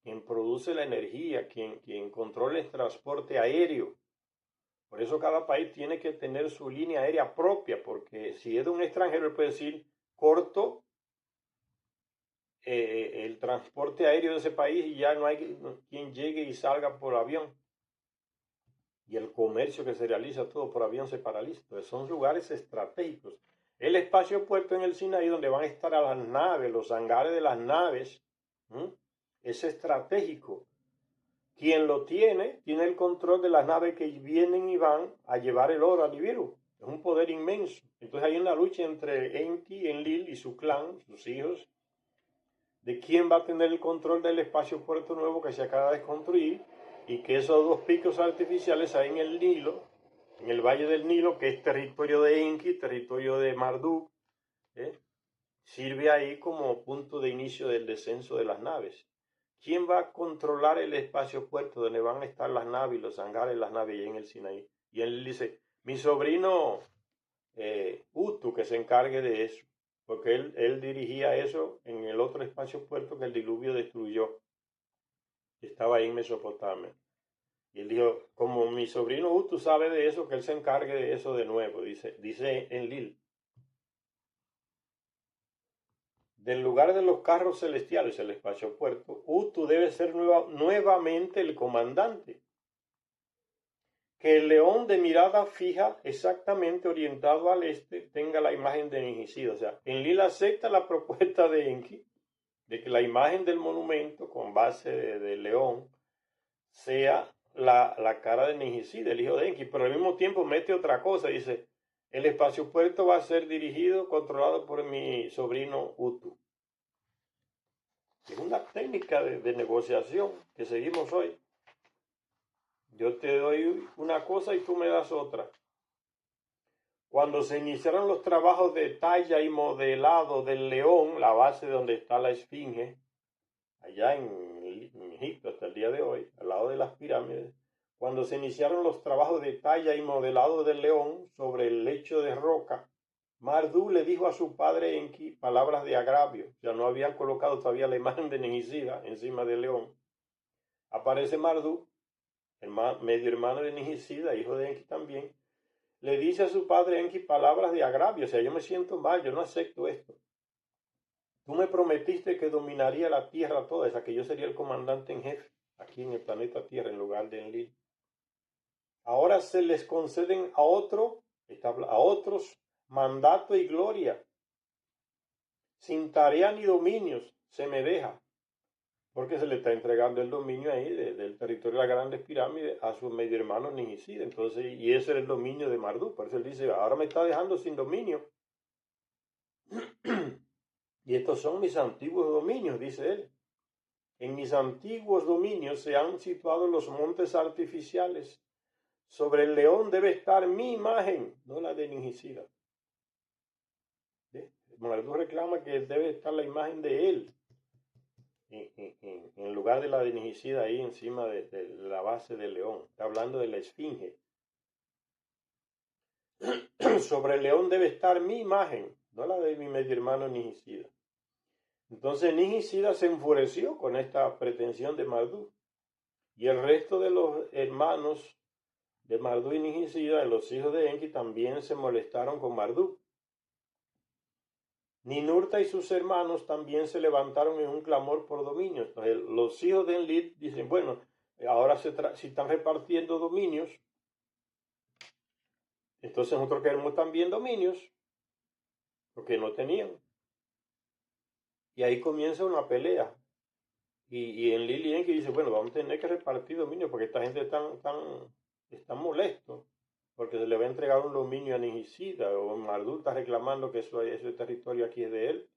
Quien produce la energía, quien controla el transporte aéreo. Por eso cada país tiene que tener su línea aérea propia, porque si es de un extranjero, él puede decir: corto el transporte aéreo de ese país y ya no hay quien llegue y salga por avión. Y el comercio que se realiza todo por avión se paraliza. Entonces son lugares estratégicos. El espacio puerto en el Sinaí, donde van a estar a las naves, los hangares de las naves, es estratégico. Quien lo tiene el control de las naves que vienen y van a llevar el oro a Nibiru. Es un poder inmenso. Entonces hay una lucha entre Enki, Enlil y su clan, sus hijos, de quién va a tener el control del espacio puerto nuevo que se acaba de construir, y que esos dos picos artificiales ahí en el Nilo, en el Valle del Nilo, que es territorio de Enki, territorio de Marduk, sirve ahí como punto de inicio del descenso de las naves. ¿Quién va a controlar el espacio puerto donde van a estar las naves y los hangares de las naves y en el Sinaí? Y él dice: mi sobrino Utu, que se encargue de eso, porque él dirigía eso en el otro espacio puerto que el diluvio destruyó. Estaba ahí en Mesopotamia. Y él dijo: como mi sobrino Utu sabe de eso, que él se encargue de eso de nuevo, dice Enlil. Del lugar de los carros celestiales, el espacio puerto, Utu debe ser nuevamente el comandante. Que el león de mirada fija, exactamente orientado al este, tenga la imagen de Ningishida. O sea, Enlil acepta la propuesta de Enki de que la imagen del monumento con base de león sea la cara de Ningishida, el hijo de Enki, pero al mismo tiempo mete otra cosa. Dice: el espacio puerto va a ser dirigido, controlado por mi sobrino Utu. Es una técnica de negociación que seguimos hoy. Yo te doy una cosa y tú me das otra. Cuando se iniciaron los trabajos de talla y modelado del león, la base donde está la esfinge, allá en Egipto hasta el día de hoy, al lado de las pirámides, cuando se iniciaron los trabajos de talla y modelado del león sobre el lecho de roca, Marduk le dijo a su padre Enki palabras de agravio. Ya no habían colocado todavía la imagen de Nigisida encima del león. Aparece Marduk, medio hermano de Nigisida, hijo de Enki también. Le dice a su padre Enki palabras de agravio. O sea, yo me siento mal, yo no acepto esto. Tú me prometiste que dominaría la tierra toda, esa que yo sería el comandante en jefe aquí en el planeta Tierra en lugar de Enlil. Ahora se les conceden a otros mandato y gloria, sin tarea ni dominios, se me deja, porque se le está entregando el dominio ahí del territorio de las grandes pirámides a su medio hermano Nigisida. Entonces, y ese era el dominio de Marduk. Por eso él dice, ahora me está dejando sin dominio. Y estos son mis antiguos dominios, dice él. En mis antiguos dominios se han situado los montes artificiales. Sobre el león debe estar mi imagen, no la de Nigisida. Marduk reclama que debe estar la imagen de él en lugar de la de Nigisida ahí encima de la base del león. Está hablando de la esfinge. Sobre el león debe estar mi imagen, no la de mi medio hermano Nigisida. Entonces Nigisida se enfureció con esta pretensión de Marduk. Y el resto de los hermanos de Marduk y Nigisida, de los hijos de Enki, también se molestaron con Marduk. Ninurta y sus hermanos también se levantaron en un clamor por dominio. Entonces, los hijos de Enlil dicen, bueno, ahora si están repartiendo dominios, entonces nosotros queremos también dominios, porque no tenían. Y ahí comienza una pelea. Y Enlil y Enki dicen, bueno, vamos a tener que repartir dominios, porque esta gente está molesto, porque se le va a entregar un dominio a Nigisida, o Marduk está reclamando que ese territorio aquí es de él.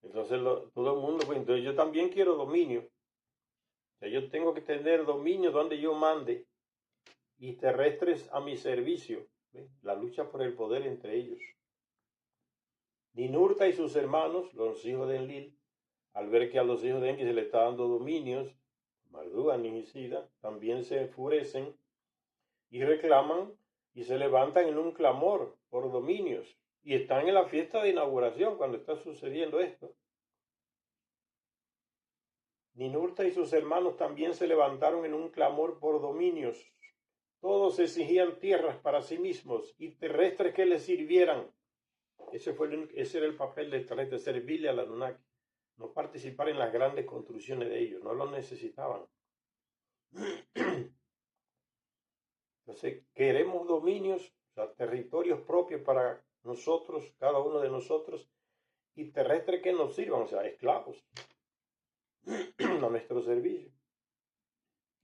Entonces todo el mundo, pues entonces yo también quiero dominio. O sea, yo tengo que tener dominio donde yo mande y terrestres a mi servicio. ¿Ves? La lucha por el poder entre ellos. Ninurta y sus hermanos, los hijos de Enlil, al ver que a los hijos de Enki se le está dando dominios, Marduk, Nigisida, también se enfurecen y reclaman y se levantan en un clamor por dominios. Y están en la fiesta de inauguración cuando está sucediendo esto. Ninurta y sus hermanos también se levantaron en un clamor por dominios. Todos exigían tierras para sí mismos y terrestres que les sirvieran. Ese era el papel del terrestre, servirle a la Anunnaki, no participar en las grandes construcciones de ellos, no lo necesitaban. Entonces, queremos dominios, o sea, territorios propios para nosotros, cada uno de nosotros, y terrestres que nos sirvan, o sea, esclavos a nuestro servicio,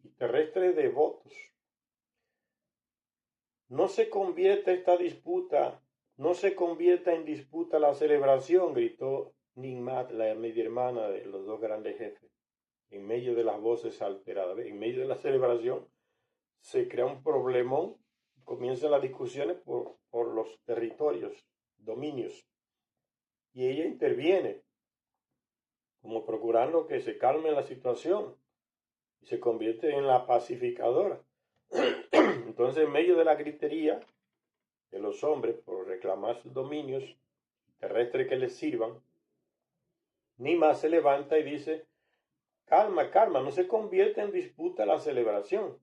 y terrestres devotos. No se convierta en disputa la celebración, gritó Nigmat, la media hermana de los dos grandes jefes, en medio de las voces alteradas. En medio de la celebración se crea un problemón, comienzan las discusiones por los territorios, dominios, y ella interviene, como procurando que se calme la situación, y se convierte en la pacificadora. Entonces, en medio de la gritería de los hombres por reclamar sus dominios terrestres que les sirvan, Nima se levanta y dice, calma, calma, no se convierte en disputa la celebración.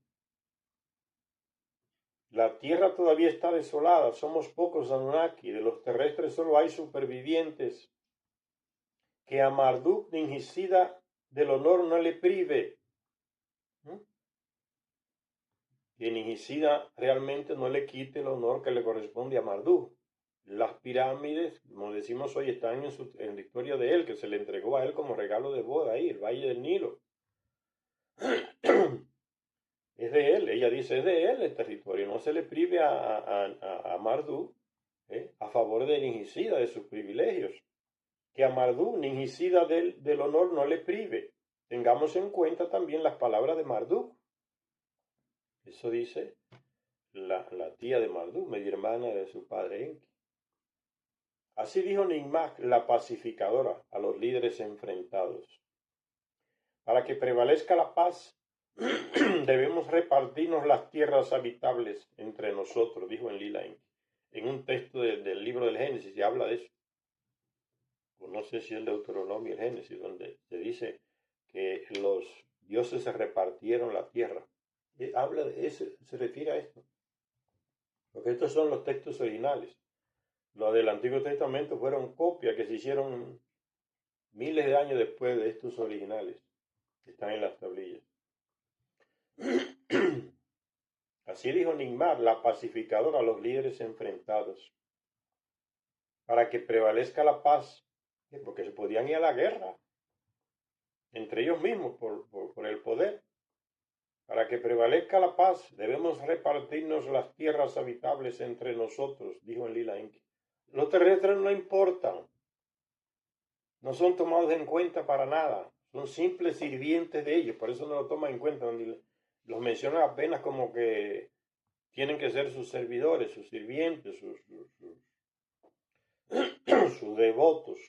La tierra todavía está desolada, somos pocos Anunnaki, de los terrestres solo hay supervivientes. Que a Marduk, Nigisida, del honor no le prive. Que Nigisida realmente no le quite el honor que le corresponde a Marduk. Las pirámides, como decimos hoy, están en la historia de él, que se le entregó a él como regalo de boda ahí, el Valle del Nilo. Es de él, ella dice, es de él el territorio, no se le prive a Marduk a favor de Nigisida, de sus privilegios. Que a Marduk, Nigisida del honor no le prive. Tengamos en cuenta también las palabras de Marduk. Eso dice la tía de Marduk, media hermana de su padre Enki. Así dijo Nigmat, la pacificadora, a los líderes enfrentados. Para que prevalezca la paz, debemos repartirnos las tierras habitables entre nosotros, dijo en Lila en un texto del libro del Génesis, se habla de eso. Pues no sé si el Deuteronomio y el Génesis, donde se dice que los dioses se repartieron la tierra. Habla de eso, se refiere a esto. Porque estos son los textos originales. Los del Antiguo Testamento fueron copias que se hicieron miles de años después de estos originales, que están en las tablillas. Así dijo Nimar, la pacificadora, a los líderes enfrentados, para que prevalezca la paz, porque se podían ir a la guerra entre ellos mismos por el poder. Para que prevalezca la paz, debemos repartirnos las tierras habitables entre nosotros, dijo en Lila Enki. Los terrestres no importan, no son tomados en cuenta para nada, son simples sirvientes de ellos, por eso no lo toman en cuenta, los mencionan apenas como que tienen que ser sus servidores, sus sirvientes, sus devotos.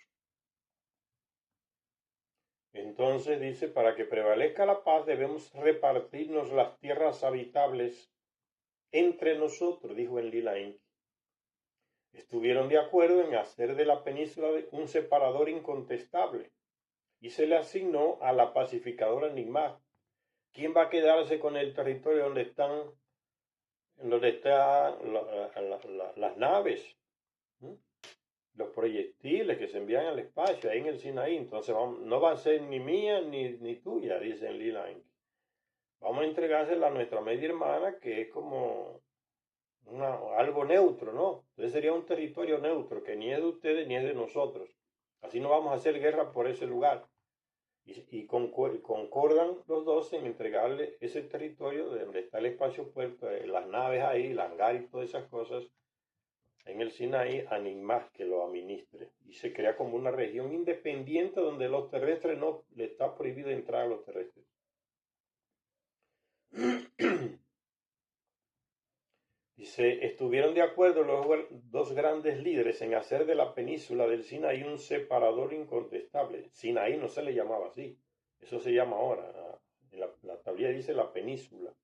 Entonces dice, para que prevalezca la paz debemos repartirnos las tierras habitables entre nosotros, dijo en Lila Enki. Estuvieron de acuerdo en hacer de la península un separador incontestable y se le asignó a la pacificadora Nimar. ¿Quién va a quedarse con el territorio donde están las naves? Los proyectiles que se envían al espacio ahí en el Sinaí? Entonces no va a ser ni mía ni tuya, dice en Lila Enki. Vamos a entregársela a nuestra media hermana, que es como algo neutro, ¿no? Entonces sería un territorio neutro, que ni es de ustedes ni es de nosotros. Así no vamos a hacer guerra por ese lugar. Y concordan los dos en entregarle ese territorio de donde está el espacio puerto, las naves ahí, el hangar y todas esas cosas, en el Sinaí, a Nimar que lo administre. Y se crea como una región independiente donde los terrestres no le está prohibido entrar a los terrestres. Dice, estuvieron de acuerdo los dos grandes líderes en hacer de la península del Sinaí un separador incontestable. Sinaí no se le llamaba así, eso se llama ahora. La tablilla dice la península.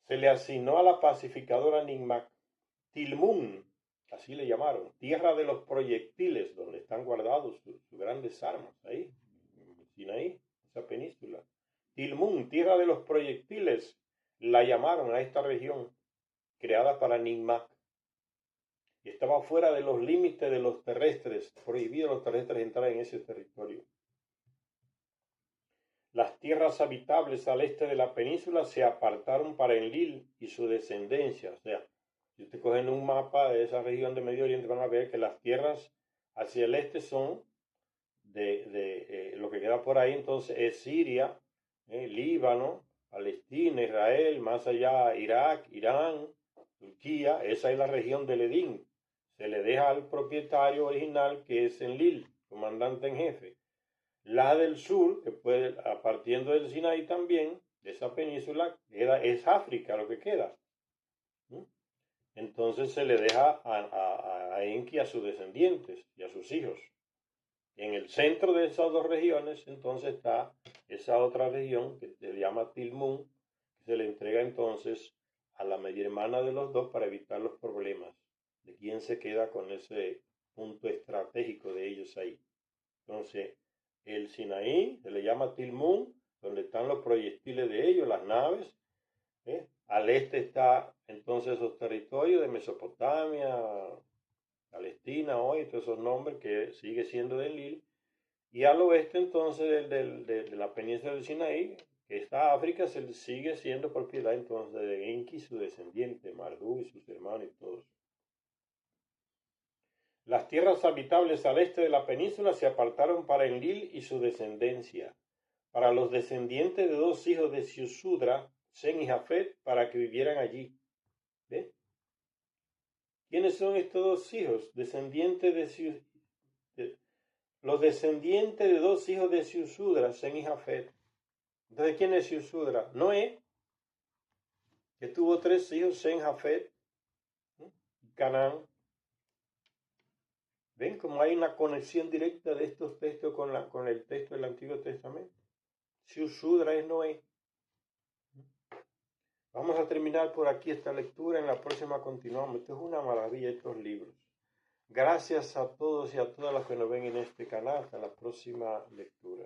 Se le asignó a la pacificadora Nigmac Tilmun, así le llamaron, tierra de los proyectiles, donde están guardados sus grandes armas, ahí, en Sinaí, esa península. Tilmun, tierra de los proyectiles, la llamaron a esta región, creada para Nigmac, y estaba fuera de los límites de los terrestres, prohibido a los terrestres entrar en ese territorio. Las tierras habitables al este de la península se apartaron para Enlil y su descendencia. O sea, si ustedes cogen un mapa de esa región de Medio Oriente, van a ver que las tierras hacia el este son lo que queda por ahí, entonces es Siria, Líbano, Palestina, Israel, más allá Irak, Irán, Turquía. Esa es la región del Edín. Se le deja al propietario original, que es Enlil, comandante en jefe. La del sur, que puede, partiendo del Sinaí también, de esa península, es África lo que queda. Entonces se le deja a Enki a sus descendientes y a sus hijos. En el centro de esas dos regiones, entonces está esa otra región que se llama Tilmun, que se le entrega entonces a la media hermana de los dos para evitar los problemas de quién se queda con ese punto estratégico de ellos ahí. Entonces, el Sinaí se le llama Tilmun, donde están los proyectiles de ellos, las naves. Al este está entonces esos territorios de Mesopotamia, Palestina hoy, todos esos nombres que sigue siendo de Enlil. Y al oeste entonces de la península del Sinaí, que está África, se sigue siendo propiedad entonces de Enki, su descendiente, Marduk y sus hermanos y todos. Las tierras habitables al este de la península se apartaron para Enlil y su descendencia, para los descendientes de dos hijos de Siusudra, Sem y Jafet, para que vivieran allí. ¿Ve? ¿Quiénes son estos dos hijos? Descendientes los descendientes de dos hijos de Siusudra, Sem y Jafet. Entonces, ¿quién es Siusudra? Noé, que tuvo tres hijos, Sem, Jafet y Canaán. ¿Ven cómo hay una conexión directa de estos textos con el texto del Antiguo Testamento? Shudra es Noé. Vamos a terminar por aquí esta lectura, en la próxima continuamos. Esto es una maravilla, estos libros. Gracias a todos y a todas las que nos ven en este canal. Hasta la próxima lectura.